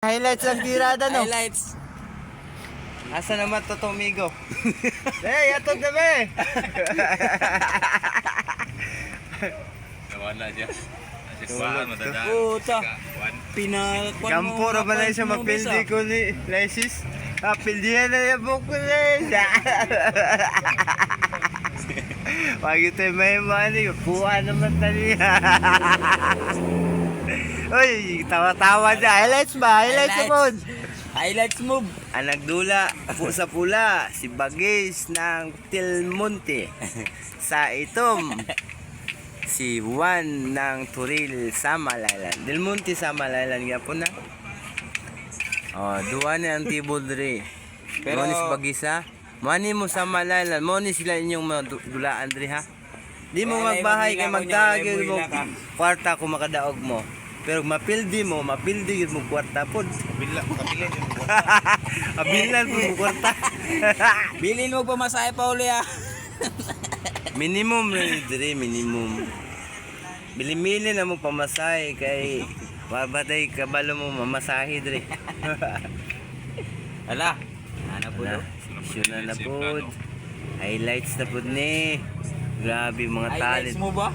Highlights ang tirada, no? Highlights. Asa naman to Tomigo? Hey, atog na be! Nawala siya. Kuhaan, madadaan. Puta. Kuhaan. Pinakwan Kampo ra ba na siya mapildi ko ni Lysis? Pildihan na yung buko na Pag ito yung may money, kuha naman tali. Uy, tawa-tawa siya. Highlights ba? Highlights mo. Highlights move. Ang nagdula sa pula, si Bagis ng Tilmonte. Sa itom, si Juan ng Turil sa Malalan. Del Monte sa Malalan nga po na. Oh, duwa ni ang tibod rin. Pero ni si Bagis ha. Mani mo sa Malalan. Mani sila inyong dulaan rin ha. Di mo magbahay kay magdagil mo. Kwarta kung makadaog mo. Pero mapildi mo kwarta po. Kapila yun. Abilan mo kwarta. Bilin mo pamasahe pa uli ah. Minimum rin dire, minimum. Bili-mili na mo pamasahe kay babatay kabalo mo mamasahe dire. Ala. Ano po do? Syon na po. Highlights na po ni. Grabe mga Highlights talent. mo ba?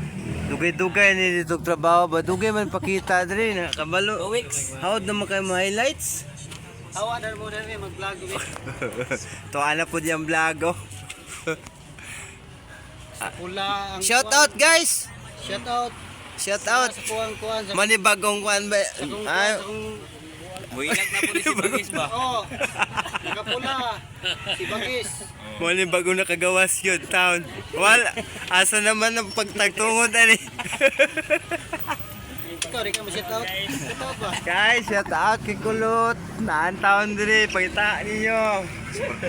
Dugay-dugay ni dito trabaho ba? Dugay man pakita dire na kabalo. 2 weeks. Howd naman kayo mo highlights? Awa dar mo dar mag-vlog ulit. To ana po diyang vlog oh. Pula ang Shout out guys. Shout out. Shout out. Sa kuan sa Manibagong kuan ba? Ay, builag na po ni si Bagis ba? Oh, nakapula. Si Bagis. manibagong nakagawas yun town. Wala. Asa naman ang pagtagtungod ani. Ikaw, rin ka mo shout out. Shout out ba? Guys, shout out kay Kulot. Naan taon dire, pagita ninyo.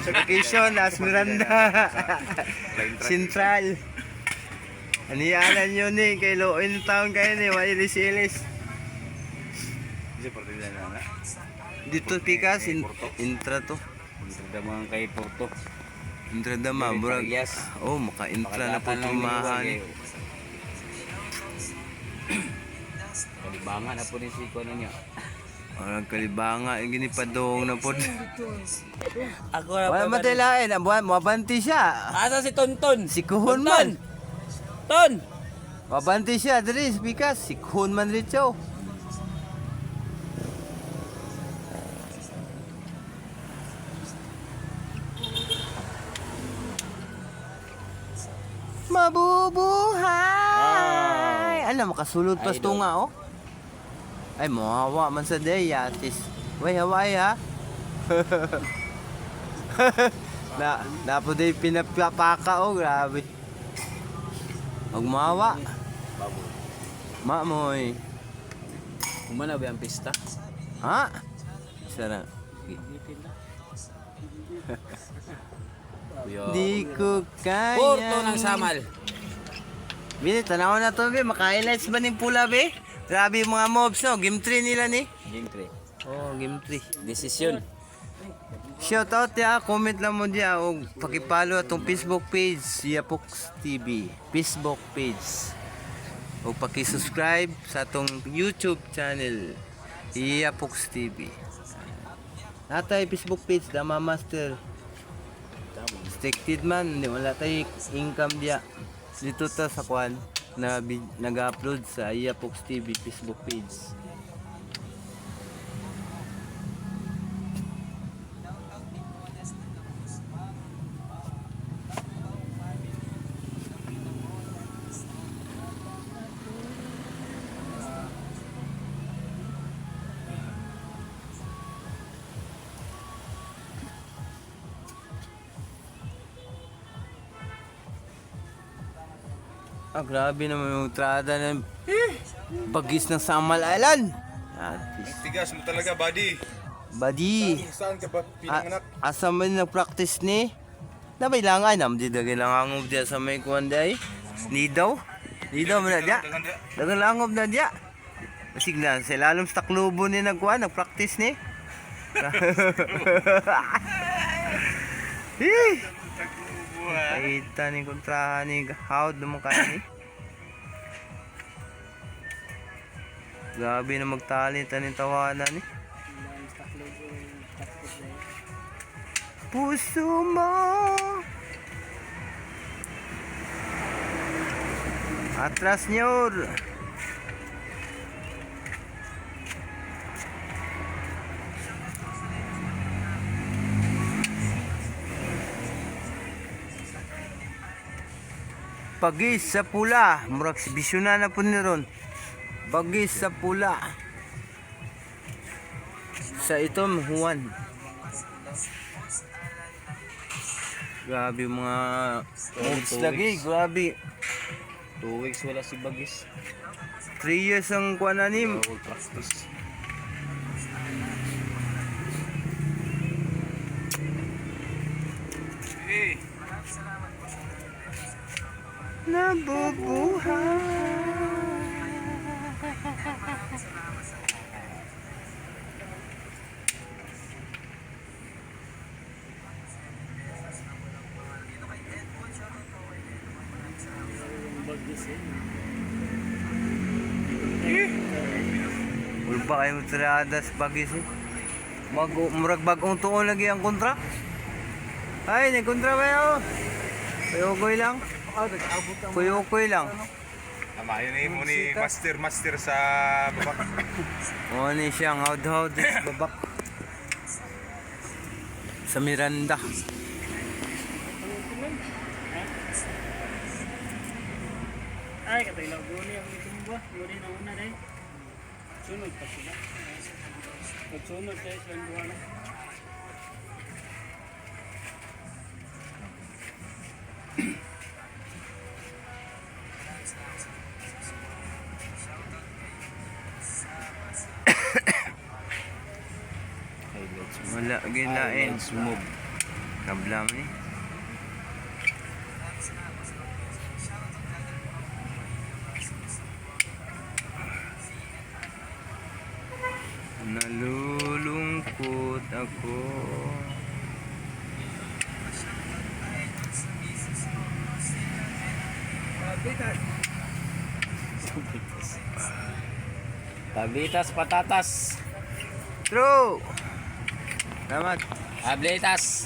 Sa vacation, Las Miranda. Central. Anianan nyo ni, kay Loin taon kayo ni, Wailis-ilis. Kasi partida na na. Dito pikas, intra to. Punta mga kay Porto. Intra dama, murag. Yes. Oh, maka-intra na po tumahan. Kalibangan na po ni si Kuan niya. Orang kalibanga, yung ginipadong na po. Ako na Wala matilain, mabanti siya. Asa si Tonton? Si Kuhon man. Ton. Mabanti siya, dali, pikas. Si Kuhon man rin siya. Mabubuhay! Ano, makasulod pa ito nga, oh. Ay, mawawa man sa day, yatis. Way, Hawaii, ha? Napo day pinapapaka, oh, grabe. Huwag mawawa. Mamoy. Kumana ba ang pista? Ha? Sana. Di ko kaya. Porto ng Samal. Bini, tanaw na to, be. Maka-highlights ba ng pula, be? Grabe yung mga mobs, no? Game 3 nila, ni? Game 3. Oh, game 3. Desisyon. Shout out ya, comment lang mo diya o pakipalo atong Facebook page, Yapox TV. Facebook page. O paki-subscribe sa atong YouTube channel, Yapox TV. Natay Facebook page, Dama Master. Restricted man, wala tayo income diya. Dito ta sa kwan na nag-upload sa Yapox TV Facebook page. Grabe naman yung trada ng Bagis ng Samal Island. Tigas mo talaga, buddy. Badi. Saan ka ba pinanganak? Asa man nag-practice ni? Nabailangan nam di dagay lang angob diya sa may kuan day. Nidaw. Nidaw man na diya. Dagan langob na diya. Sigla sa lalom sa klubo ni nagkuan nag-practice ni. Kita ni kontrahan ni hawd mo kani. Grabe na magtalent ani tawanan ni. Puso mo. Atras nyor. Bagis sa pula, murag si Bisyuna na po ni ron. Bagis sa pula. Sa itom Juan. Grabe mga moves lagi, grabe. 2 weeks wala si Bagis. 3 years ang kuan anim. Bawal practice. Eh, Nabubuhay. Ulba kayo tirada sa bagis eh. Murag bagong tuon lagi ang kontra. Ay, may kontra ba yun? Kuyokoy lang. Kuyokoy lang. tama yun mo ni master sa babak. O ni siyang hawd-hawd sa babak. Sa Miranda. Ay, katay lang guni ang itumba. Guni na una dahil. Sunod pa sila. Pagsunod tayo sa luwa na. Wala gilain. Sumog. Kablam ni. Nalulungkot ako. Tablitas patatas. True. Salamat. Tablitas.